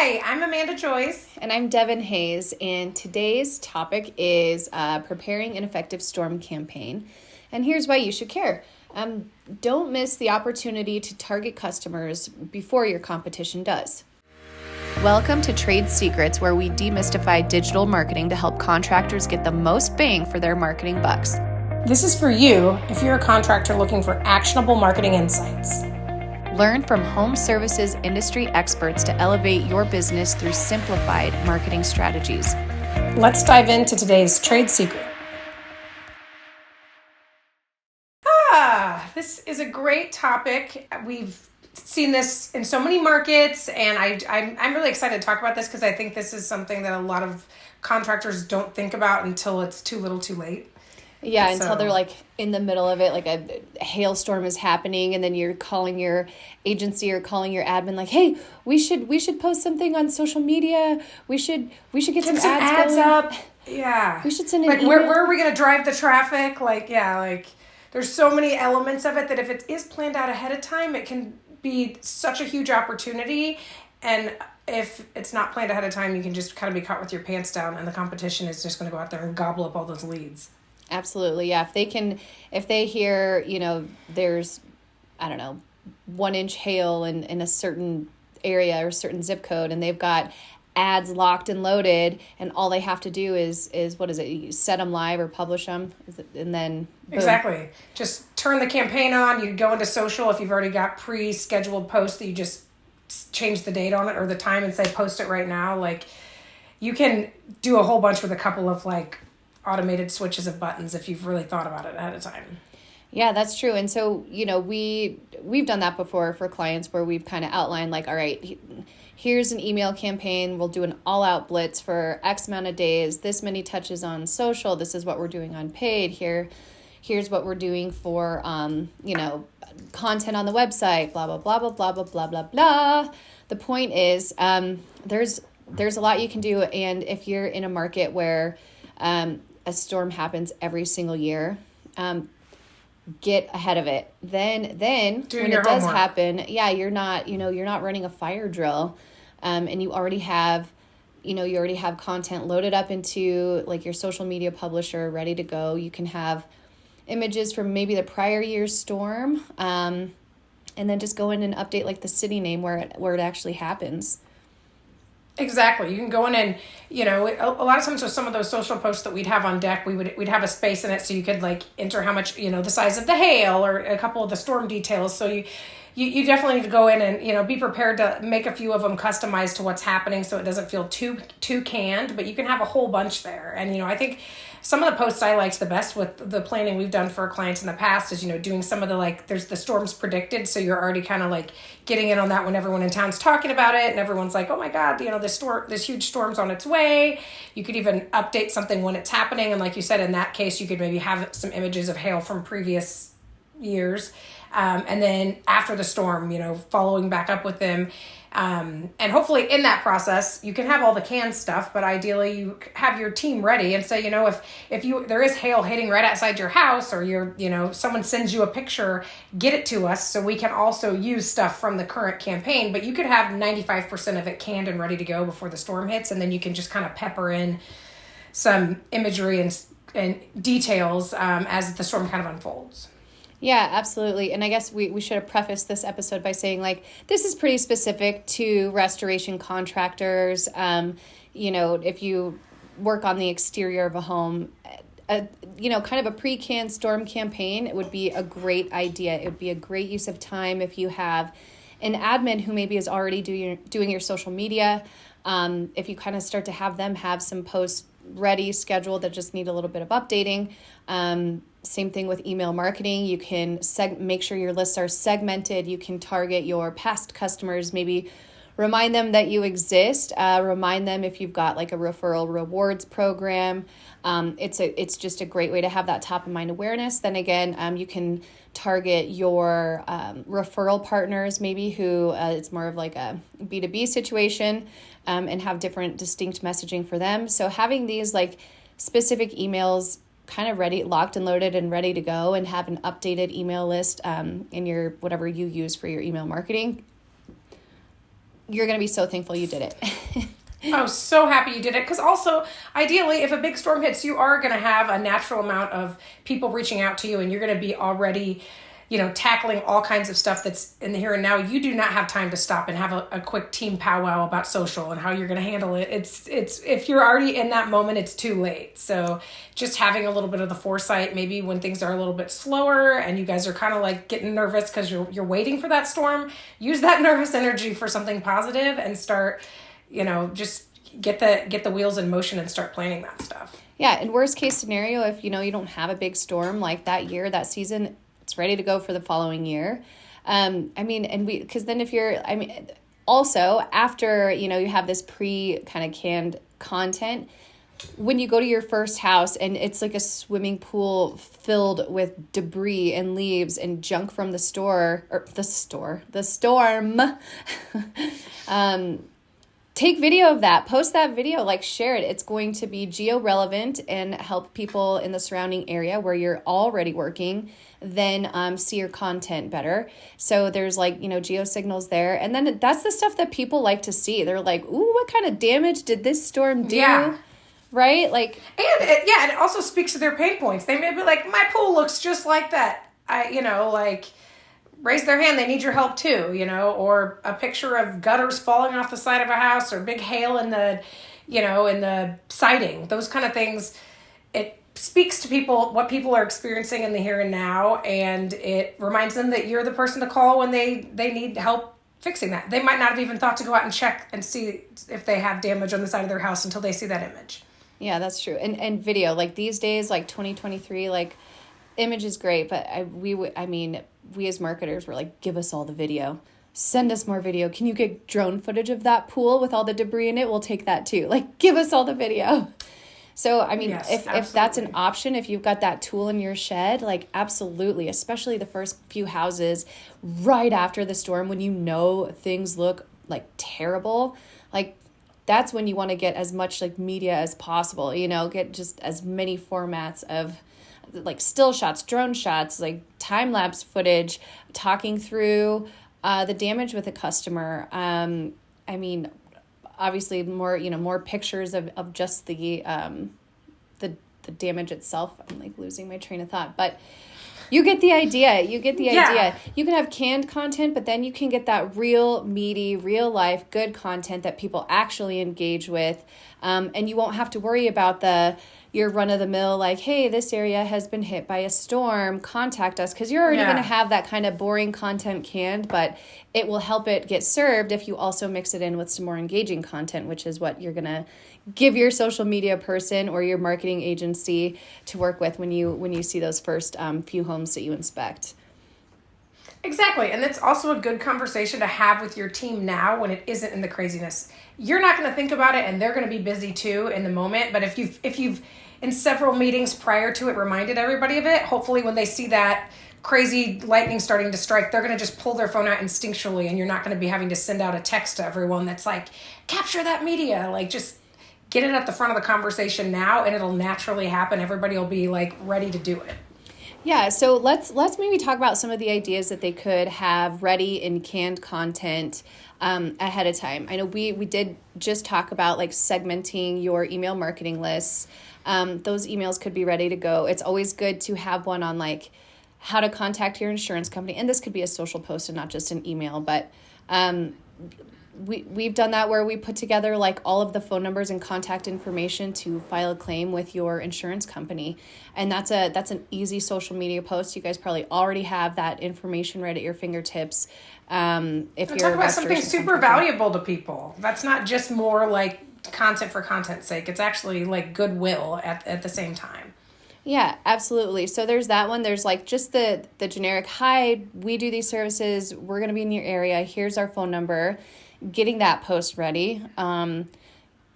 Hi, I'm Amanda Joyce. And I'm Devin Hayes, and today's topic is preparing an effective storm campaign. And here's why you should care. Don't miss the opportunity to target customers before your competition does. Welcome to Trade Secrets, where we demystify digital marketing to help contractors get the most bang for their marketing bucks. This is for you if you're a contractor looking for actionable marketing insights. Learn from home services industry experts to elevate your business through simplified marketing strategies. Let's dive into today's trade secret. This is a great topic. We've seen this in so many markets, and I'm really excited to talk about this because I think this is something that a lot of contractors don't think about until it's too little too late. Yeah, until they're like in the middle of it, like a hailstorm is happening, and then you're calling your agency or calling your admin like, "Hey, we should post something on social media. We should get some ads going. Up. Yeah, we should send an email. Where are we going to drive the traffic? There's so many elements of it that if it is planned out ahead of time, it can be such a huge opportunity. And if it's not planned ahead of time, you can just kind of be caught with your pants down, and the competition is just going to go out there and gobble up all those leads. Absolutely, yeah. If they hear, there's, 1-inch hail in a certain area or a certain zip code, and they've got ads locked and loaded, and all they have to do is what is it? You set them live or publish them, and then boom. Exactly. Just turn the campaign on. You go into social if you've already got pre-scheduled posts that you just change the date on it or the time and say post it right now. Like, you can do a whole bunch with a couple of automated switches of buttons if you've really thought about it ahead of time. Yeah, that's true. And so, we've done that before for clients where we've kind of outlined all right, here's an email campaign. We'll do an all-out blitz for X amount of days, this many touches on social. This is what we're doing on paid. Here's what we're doing for, content on the website, blah, blah, blah, blah, blah, blah, blah, blah, blah. The point is, there's a lot you can do. And if you're in a market where a storm happens every single year, get ahead of it. Then when it does happen, you're not running a fire drill, and you already have content loaded up into your social media publisher ready to go. You can have images from maybe the prior year's storm, and then just go in and update the city name where it actually happens. Exactly. You can go in and, a lot of times with some of those social posts that we'd have on deck, we'd have a space in it so you could enter how much, the size of the hail or a couple of the storm details. So you definitely need to go in and, be prepared to make a few of them customized to what's happening so it doesn't feel too canned, but you can have a whole bunch there. And, I think some of the posts I liked the best with the planning we've done for clients in the past is, doing some of the, there's the storms predicted. So you're already kind of getting in on that when everyone in town's talking about it and everyone's like, oh my God, this huge storm's on its way. You could even update something when it's happening. And like you said, in that case, you could maybe have some images of hail from previous years. And then after the storm, following back up with them. And hopefully in that process, you can have all the canned stuff, but ideally you have your team ready and say, if there is hail hitting right outside your house or someone sends you a picture, get it to us so we can also use stuff from the current campaign. But you could have 95% of it canned and ready to go before the storm hits. And then you can just kind of pepper in some imagery and details as the storm kind of unfolds. Yeah, absolutely. And I guess we should have prefaced this episode by saying this is pretty specific to restoration contractors. If you work on the exterior of a home, kind of a pre-canned storm campaign, it would be a great idea. It would be a great use of time if you have an admin who maybe is already doing your social media. If you kind of start to have them have some posts ready, scheduled that just need a little bit of updating. Same thing with email marketing. You can make sure your lists are segmented. You can target your past customers, maybe remind them that you exist. Remind them if you've got a referral rewards program. It's just a great way to have that top of mind awareness. Then again, you can target your referral partners, maybe who it's more of a B2B situation, and have different distinct messaging for them. So having these specific emails kind of ready, locked and loaded and ready to go, and have an updated email list in your whatever you use for your email marketing you're going to be so thankful you did it. Oh, so happy you did it. Because also, ideally, if a big storm hits, you are going to have a natural amount of people reaching out to you, and you're going to be already, tackling all kinds of stuff that's in the here and now. You do not have time to stop and have a quick team powwow about social and how you're going to handle it. It's if you're already in that moment, it's too late. So just having a little bit of the foresight, maybe when things are a little bit slower and you guys are kind of like getting nervous because you're waiting for that storm, use that nervous energy for something positive and start, just get the wheels in motion and start planning that stuff. Yeah, in worst case scenario, if you don't have a big storm like that year, that season, it's ready to go for the following year. Because then also after, you have this kind of canned content, when you go to your first house and it's like a swimming pool filled with debris and leaves and junk from the storm, take video of that, post that video, share it. It's going to be geo-relevant and help people in the surrounding area where you're already working then see your content better. So there's geo signals there. And then that's the stuff that people like to see. They're like, ooh, what kind of damage did this storm do? Yeah. Right? And it also speaks to their pain points. They may be like, my pool looks just like that. Raise their hand, they need your help too, or a picture of gutters falling off the side of a house or big hail in the siding, those kind of things. It speaks to people, what people are experiencing in the here and now, and it reminds them that you're the person to call when they need help fixing that. They might not have even thought to go out and check and see if they have damage on the side of their house until they see that image. Yeah, that's true. And video, these days, 2023, image is great, but we as marketers were give us all the video. Send us more video. Can you get drone footage of that pool with all the debris in it? We'll take that too. Give us all the video. So, yes, if that's an option, if you've got that tool in your shed, absolutely, especially the first few houses right after the storm when things look terrible, that's when you want to get as much media as possible, get just as many formats of still shots, drone shots, time-lapse footage, talking through the damage with a customer. Obviously more pictures of just the damage itself. I'm losing my train of thought, but you get the idea. Idea. You can have canned content, but then you can get that real meaty, real life, good content that people actually engage with. And you won't have to worry about your run-of-the-mill, hey, this area has been hit by a storm, contact us, because you're already going to have that kind of boring content canned, but it will help it get served if you also mix it in with some more engaging content, which is what you're going to give your social media person or your marketing agency to work with when you see those first few homes that you inspect. Exactly. And it's also a good conversation to have with your team now when it isn't in the craziness. You're not going to think about it and they're going to be busy too in the moment. But if you've in several meetings prior to it reminded everybody of it, hopefully when they see that crazy lightning starting to strike, they're going to just pull their phone out instinctually and you're not going to be having to send out a text to everyone that's capture that media. Just get it at the front of the conversation now and it'll naturally happen. Everybody will be ready to do it. Yeah, so let's maybe talk about some of the ideas that they could have ready in canned content ahead of time. I know we did just talk about segmenting your email marketing lists. Those emails could be ready to go. It's always good to have one on how to contact your insurance company, and this could be a social post and not just an email, but we've done that where we put together all of the phone numbers and contact information to file a claim with your insurance company. And that's an easy social media post. You guys probably already have that information right at your fingertips. If you're talk about something super valuable to people. That's not just more content for content's sake. It's actually goodwill at the same time. Yeah, absolutely. So there's that one. There's just the generic, hi, we do these services. We're going to be in your area. Here's our phone number. Getting that post ready.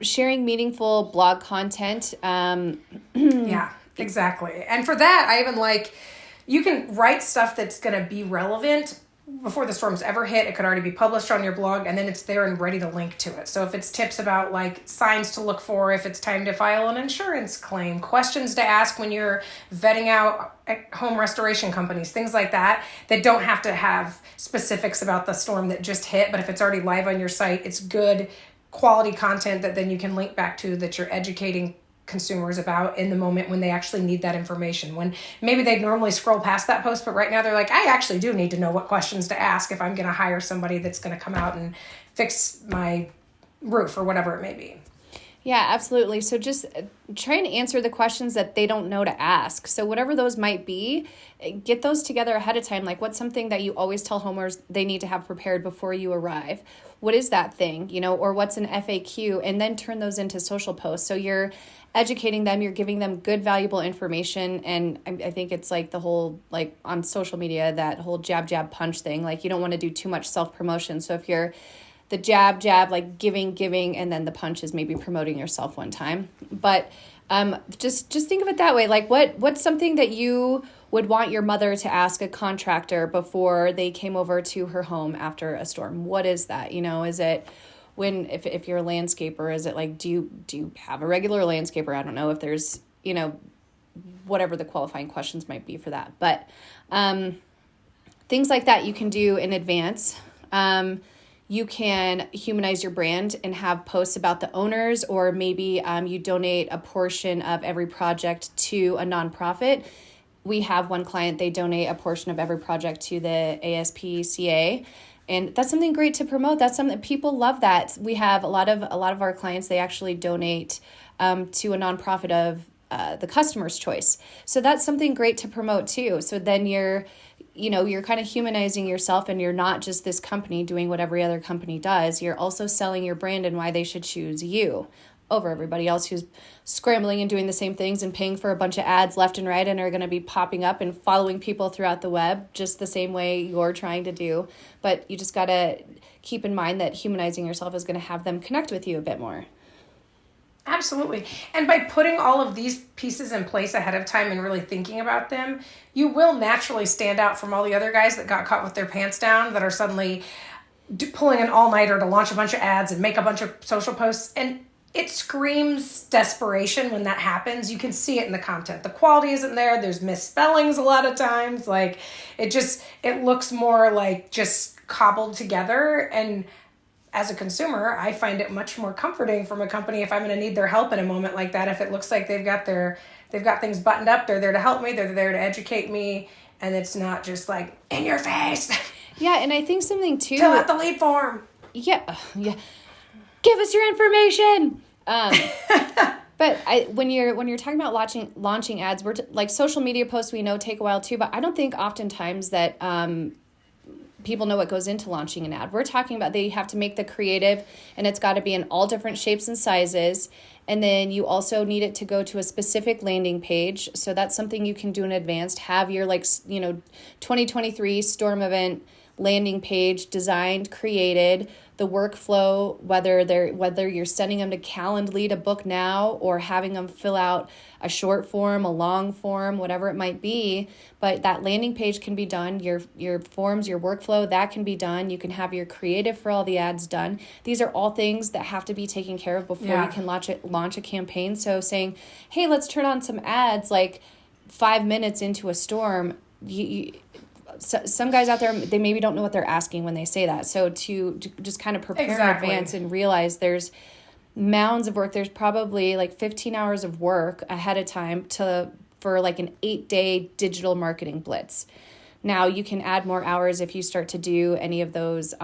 Sharing meaningful blog content. Yeah, exactly. And for that, I even you can write stuff that's going to be relevant before the storms ever hit, it could already be published on your blog, and then it's there and ready to link to it. So if it's tips about like signs to look for, if it's time to file an insurance claim, questions to ask when you're vetting out home restoration companies, things like that, that don't have to have specifics about the storm that just hit, but if it's already live on your site, it's good quality content that then you can link back to, that you're educating consumers about in the moment when they actually need that information, when maybe they'd normally scroll past that post, but right now they're like, I actually do need to know what questions to ask if I'm going to hire somebody that's going to come out and fix my roof or whatever it may be. Yeah, absolutely. So just try and answer the questions that they don't know to ask. So whatever those might be, get those together ahead of time. Like, what's something that you always tell homeowners they need to have prepared before you arrive? What is that thing, or what's an FAQ? And then turn those into social posts. So you're educating them, you're giving them good, valuable information. And I think it's like the whole, like on social media, that whole jab, jab, punch thing. Like, you don't want to do too much self-promotion. So if you're the jab, like giving, and then the punch is maybe promoting yourself one time. But just think of it that way. Like, what's something that you would want your mother to ask a contractor before they came over to her home after a storm? What is that? Is it if you're a landscaper, is it like, do you have a regular landscaper? I don't know if there's, whatever the qualifying questions might be for that. But things like that you can do in advance. You can humanize your brand and have posts about the owners, or maybe you donate a portion of every project to a nonprofit. We have one client, they donate a portion of every project to the ASPCA. And that's something great to promote. That's something people love. That we have a lot of our clients, they actually donate to a nonprofit of the customer's choice. So that's something great to promote too. So then you're kind of humanizing yourself, and you're not just this company doing what every other company does. You're also selling your brand and why they should choose you over everybody else who's scrambling and doing the same things and paying for a bunch of ads left and right and are going to be popping up and following people throughout the web just the same way you're trying to do. But you just got to keep in mind that humanizing yourself is going to have them connect with you a bit more. Absolutely. And by putting all of these pieces in place ahead of time and really thinking about them, you will naturally stand out from all the other guys that got caught with their pants down, that are suddenly pulling an all-nighter to launch a bunch of ads and make a bunch of social posts. And it screams desperation when that happens. You can see it in the content. The quality isn't there. There's misspellings a lot of times. Like, it looks more like just cobbled together. And as a consumer, I find it much more comforting from a company if I'm going to need their help in a moment like that. If it looks like they've got things buttoned up, they're there to help me, they're there to educate me, and it's not just like in your face. Yeah, and I think something too. Fill out the lead form. Yeah. Give us your information. But when you're talking about launching ads, like social media posts, we know take a while too. But I don't think oftentimes that people know what goes into launching an ad. We're talking about they have to make the creative, and it's got to be in all different shapes and sizes. And then you also need it to go to a specific landing page. So that's something you can do in advance. Have your 2023 storm event landing page designed, created, the workflow, whether you're sending them to Calendly to book now or having them fill out a short form, a long form, whatever it might be. But that landing page can be done. Your forms, your workflow, that can be done. You can have your creative for all the ads done. These are all things that have to be taken care of before you can launch a campaign. So saying, hey, let's turn on some ads like 5 minutes into a storm, some guys out there, they maybe don't know what they're asking when they say that. So to just kind of prepare in advance and realize there's mounds of work. There's probably like 15 hours of work ahead of time for like an 8-day digital marketing blitz. Now you can add more hours if you start to do any of those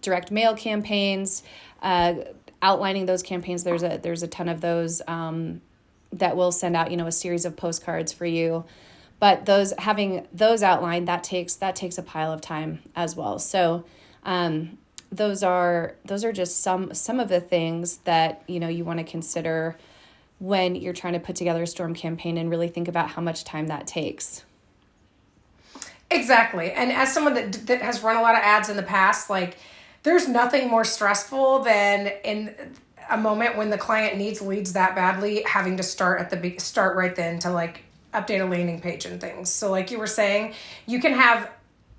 direct mail campaigns, outlining those campaigns. There's a ton of those that will send out, a series of postcards for you. But having those outlined, that takes a pile of time as well. So those are just some of the things that you want to consider when you're trying to put together a storm campaign and really think about how much time that takes. Exactly. And as someone that has run a lot of ads in the past, like, there's nothing more stressful than in a moment when the client needs leads that badly, having to start right then to like update a landing page and things. So like you were saying, you can have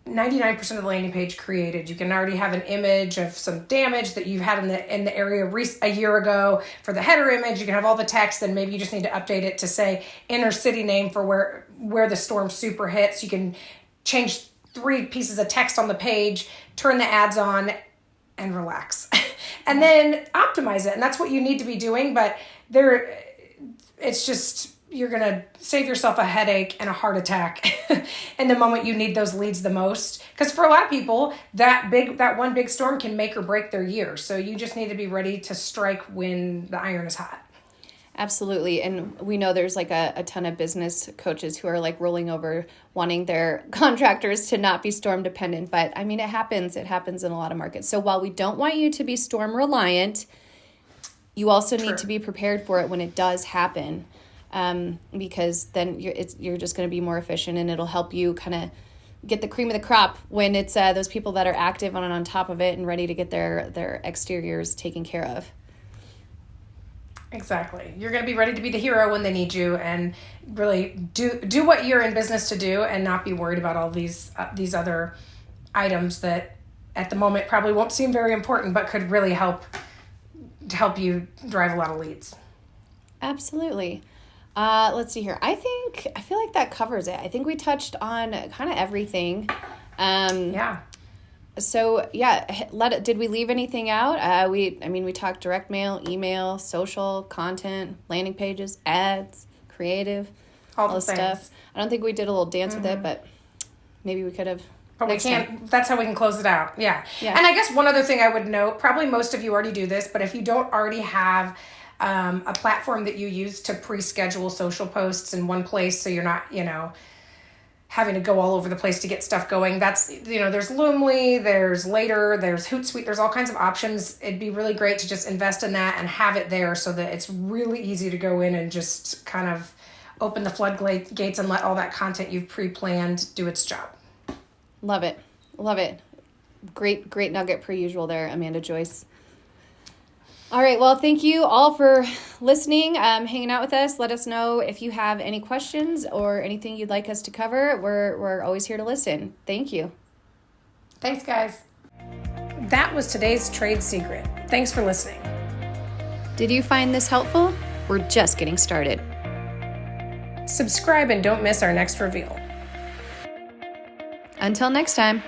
99% of the landing page created. You can already have an image of some damage that you've had in the area a year ago for the header image. You can have all the text, and maybe you just need to update it to say inner city name for where the storm super hits. You can change 3 pieces of text on the page, turn the ads on, and relax. And then optimize it. And that's what you need to be doing, but it's just, you're going to save yourself a headache and a heart attack in the moment you need those leads the most. Because for a lot of people, that one big storm can make or break their year. So you just need to be ready to strike when the iron is hot. Absolutely. And we know there's like a ton of business coaches who are like rolling over wanting their contractors to not be storm dependent. But I mean, it happens. It happens in a lot of markets. So while we don't want you to be storm reliant, you also need to be prepared for it when it does happen. Because then you're just going to be more efficient, and it'll help you kind of get the cream of the crop when it's those people that are active on top of it and ready to get their exteriors taken care of. Exactly. You're going to be ready to be the hero when they need you, and really do what you're in business to do, and not be worried about all these other items that at the moment probably won't seem very important, but could really help you drive a lot of leads. Absolutely. Let's see here. I feel like that covers it. I think we touched on kind of everything. Yeah. So yeah, did we leave anything out? We talked direct mail, email, social, content, landing pages, ads, creative, all the stuff. I don't think we did a little dance with it, but maybe we could have. But we can't. That's how we can close it out. Yeah. Yeah. And I guess one other thing I would note, probably most of you already do this, but if you don't already have a platform that you use to pre-schedule social posts in one place, so you're not, having to go all over the place to get stuff going. That's, there's Loomly, there's Later, there's Hootsuite, there's all kinds of options. It'd be really great to just invest in that and have it there so that it's really easy to go in and just kind of open the floodgates and let all that content you've pre-planned do its job. Love it. Love it. Great nugget per usual there, Amanda Joyce. All right. Well, thank you all for listening, hanging out with us. Let us know if you have any questions or anything you'd like us to cover. We're always here to listen. Thank you. Thanks, guys. That was today's trade secret. Thanks for listening. Did you find this helpful? We're just getting started. Subscribe and don't miss our next reveal. Until next time.